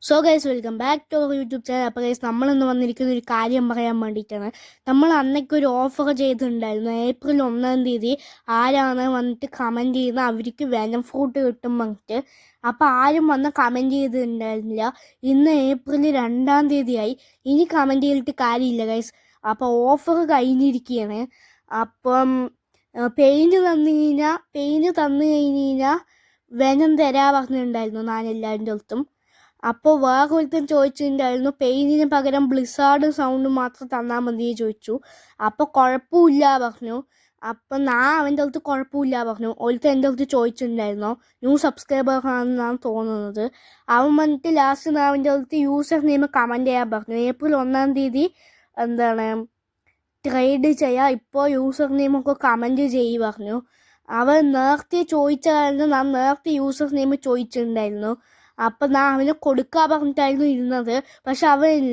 So guys welcome back to our YouTube channel. അപ്പോൾ guys നമ്മളിന്ന് വന്നിരിക്കുന്ന ഒരു കാര്യം പറയാൻ വേണ്ടിയിട്ടാണ്. നമ്മൾ അന്നൊക്കെ ഒരു ഓഫർ ചെയ്തിട്ടുണ്ടായിരുന്നു. ഏപ്രിൽ 1-ാം തീയതി ആരാണ് വന്നിട്ട് കമൻറ്റ് ചെയ്യുന്നത് അവർക്ക് വെനം ഫ്രൂട്ട് കിട്ടും പറഞ്ഞിട്ട്. അപ്പോൾ ആരും വന്ന് കമൻറ്റ് ചെയ്തിട്ടുണ്ടായിരുന്നില്ല. ഇന്ന് ഏപ്രിൽ 2-ാം തീയതിയായി. ഇനി കമൻറ്റ് ചെയ്തിട്ട് കാര്യമില്ല ഗൈസ്. അപ്പോൾ ഓഫർ കഴിഞ്ഞിരിക്കുകയാണ്. അപ്പം പെയിൻറ്റ് തന്നു കഴിഞ്ഞാൽ വെനം തരാ പറഞ്ഞിട്ടുണ്ടായിരുന്നു ഞാൻ എല്ലാവരുടെ അടുത്തും. അപ്പോൾ വേറെ ഒരുത്തൻ ചോദിച്ചിട്ടുണ്ടായിരുന്നു പെയിൻറ്റിന് പകരം ബ്ലിസാർഡ് സൗണ്ട് മാത്രം തന്നാൽ മതി ചോദിച്ചു. അപ്പോൾ കുഴപ്പമില്ല പറഞ്ഞു. അപ്പം ഞാൻ അവൻ്റെ അടുത്ത് കുഴപ്പമില്ല പറഞ്ഞു. ഒരുത്തൻ എൻ്റെ അടുത്ത് ചോദിച്ചിട്ടുണ്ടായിരുന്നു, ന്യൂ സബ്സ്ക്രൈബർ ആണെന്നാണ് തോന്നുന്നത്. അവൻ വന്നിട്ട് ലാസ്റ്റ് ഞാൻ അവൻ്റെ അടുത്ത് യൂസർ നെയിം കമൻറ്റ് ചെയ്യാൻ പറഞ്ഞു. ഏപ്രിൽ 1-ാം തീയതി ട്രേഡ് ചെയ്യാം, ഇപ്പോൾ യൂസർ നെയിമൊക്കെ കമൻറ്റ് ചെയ്യ് പറഞ്ഞു. അവൻ നേരത്തെ ചോദിച്ച കാരണം ഞാൻ നേരത്തെ യൂസർ നെയിം ചോദിച്ചിട്ടുണ്ടായിരുന്നു. അപ്പം ഞാൻ അവന് കൊടുക്കാൻ പറഞ്ഞിട്ടായിരുന്നു ഇരുന്നത്. പക്ഷെ അവൻ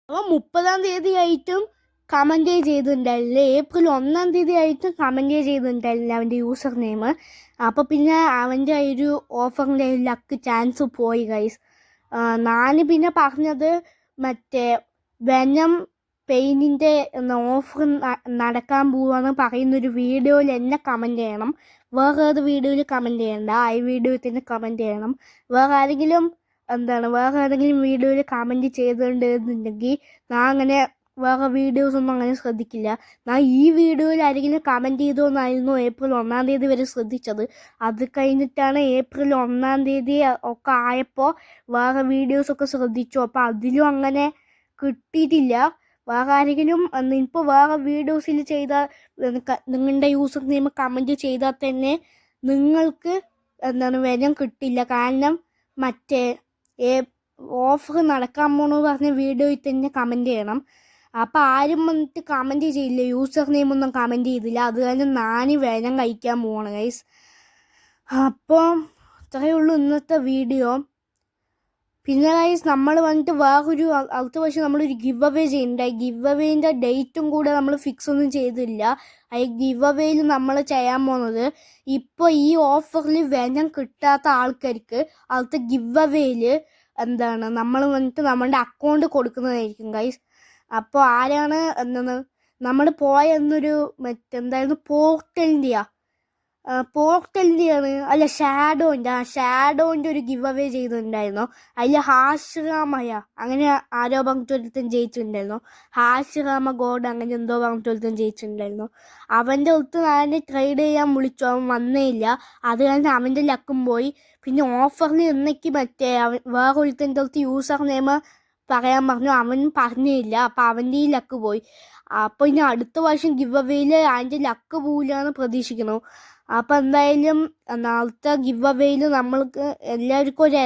30-ാം തീയതി ആയിട്ടും കമൻറ്റ് ചെയ്തിട്ടുണ്ടായില്ല. ഏപ്രിൽ 1-ാം തീയതി ആയിട്ടും കമൻറ്റ് ചെയ്തിട്ടുണ്ടായില്ല അവൻ്റെ യൂസർ നെയിം. അപ്പോൾ പിന്നെ അവൻ്റെ ഒരു ഓഫറിൻ്റെ ലക്ക് ചാൻസ് പോയി ഗൈസ്. ഞാൻ പിന്നെ പറഞ്ഞത് മറ്റേ വെനം പെയിൻറ്റിൻ്റെ ഓഫർ നടക്കാൻ പോവാന്ന് പറയുന്നൊരു വീഡിയോയിൽ എന്നെ കമൻറ്റ് ചെയ്യണം. വേറെ ഏത് വീഡിയോയിൽ കമൻറ്റ് ചെയ്യണ്ട, ഈ വീഡിയോയിൽ തന്നെ കമൻറ്റ് ചെയ്യണം. വേറെ ഏതെങ്കിലും വീഡിയോയിൽ കമൻറ്റ് ചെയ്തിട്ടുണ്ടെന്നുണ്ടെങ്കിൽ ഞാൻ അങ്ങനെ വേറെ വീഡിയോസൊന്നും അങ്ങനെ ശ്രദ്ധിക്കില്ല. ഞാൻ ഈ വീഡിയോയിൽ ആരെങ്കിലും കമൻറ്റ് ചെയ്തോന്നായിരുന്നു ഏപ്രിൽ 1-ാം തീയതി വരെ ശ്രദ്ധിച്ചത്. അത് കഴിഞ്ഞിട്ടാണ് ഏപ്രിൽ 1-ാം തീയതി ഒക്കെ ആയപ്പോൾ വേറെ വീഡിയോസൊക്കെ ശ്രദ്ധിച്ചു. അപ്പോൾ അതിലും അങ്ങനെ കിട്ടിയിട്ടില്ല. വേറെ ആരെങ്കിലും ഇപ്പോൾ വേറെ വീഡിയോസിൽ ചെയ്താൽ നിങ്ങളുടെ യൂസർ നെയിം കമൻറ്റ് ചെയ്താൽ തന്നെ നിങ്ങൾക്ക് വെനം കിട്ടില്ല. കാരണം മറ്റേ ഓഫർ നടക്കാൻ പോണെന്ന് പറഞ്ഞ വീഡിയോയിൽ തന്നെ കമൻറ്റ് ചെയ്യണം. അപ്പോൾ ആരും വന്നിട്ട് കമൻറ്റ് ചെയ്യില്ല, യൂസർ നെയിമൊന്നും കമൻറ്റ് ചെയ്തില്ല. അത് കാരണം ഞാൻ വെനം കഴിക്കാൻ പോവാണ് ഗൈസ്. അപ്പോൾ ഇത്രയേ ഉള്ളൂ ഇന്നത്തെ വീഡിയോ. പിന്നെ ഗൈസ് നമ്മൾ വന്നിട്ട് വേറൊരു അടുത്ത വർഷം നമ്മളൊരു ഗിവ് അവേ ചെയ്യുന്നുണ്ട്. ഗിവ് അവേൻ്റെ ഡേറ്റും കൂടെ നമ്മൾ ഫിക്സ് ഒന്നും ചെയ്തില്ല. ഈ ഗിവ് അവേയിൽ നമ്മൾ ചെയ്യാൻ പോകുന്നത് ഇപ്പോൾ ഈ ഓഫറിൽ വെനം കിട്ടാത്ത ആൾക്കാർക്ക് അടുത്ത ഗിവ് അവേയിൽ നമ്മൾ വന്നിട്ട് നമ്മളുടെ അക്കൗണ്ട് കൊടുക്കുന്നതായിരിക്കും ഗൈസ്. അപ്പോൾ ആരാണ് നമ്മൾ പോയെന്നൊരു മറ്റെന്തായിരുന്നു പോർട്ടലിൻ്റെയാണ് അല്ല ഷാഡോൻ്റെ ഒരു ഗിവ് അവേ ചെയ്തിട്ടുണ്ടായിരുന്നു. അതിൽ ഹാഷ്റാമയ അങ്ങനെ ആരോ പറഞ്ഞിട്ടൊരുത്തൻ ജയിച്ചിട്ടുണ്ടായിരുന്നു. ഹാഷ്റാമ ഗോഡ് അങ്ങനെ എന്തോ പറഞ്ഞിട്ടൊരുത്തൻ ജയിച്ചിട്ടുണ്ടായിരുന്നു. അവൻ്റെ അടുത്ത് ഞാൻ ട്രേഡ് ചെയ്യാൻ വിളിച്ചു, അവൻ വന്നേയില്ല. അത് കാരണം അവൻ്റെ ലക്കും പോയി. പിന്നെ ഓഫറിൽ എന്നേക്ക് വേറെ ഒരുത്തൻ്റെ അടുത്ത് യൂസർ നെയിം പറയാൻ പറഞ്ഞു, അവൻ പറഞ്ഞില്ല. അപ്പം അവൻ്റെ ഈ ലക്ക് പോയി. അപ്പോൾ ഇനി അടുത്ത വർഷം ഗിവ് അവേയിൽ അതിൻ്റെ ലക്ക് പോവില്ലാന്ന് പ്രതീക്ഷിക്കുന്നു. അപ്പോൾ എന്തായാലും നാളത്തെ ഗിവ് അവേയിൽ നമ്മൾക്ക് എല്ലാവർക്കും ഒരു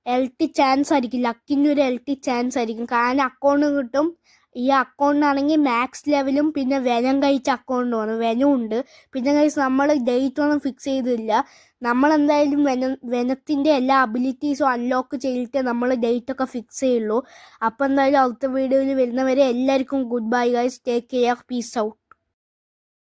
എൽട്ടി ചാൻസ് ആയിരിക്കും, ലക്കിൻ്റെ ഒരു എൽട്ടി ചാൻസ് ആയിരിക്കും. കാരണം അക്കൗണ്ട് കിട്ടും. ഈ അക്കൗണ്ടിനാണെങ്കിൽ മാക്സ് ലെവലും പിന്നെ വെനം കഴിച്ച അക്കൗണ്ടുമാണ്, വെനം ഉണ്ട്. പിന്നെ കഴിച്ച് നമ്മൾ ഡേറ്റ് ഒന്നും ഫിക്സ് ചെയ്തില്ല. നമ്മളെന്തായാലും വെനത്തിൻ്റെ എല്ലാ അബിലിറ്റീസും അൺലോക്ക് ചെയ്തിട്ട് നമ്മൾ ഡേറ്റൊക്കെ ഫിക്സ് ചെയ്യുള്ളൂ. അപ്പോൾ എന്തായാലും അടുത്ത വീഡിയോയിൽ വരുന്നവരെ എല്ലാവർക്കും good bye guys, take care, peace out.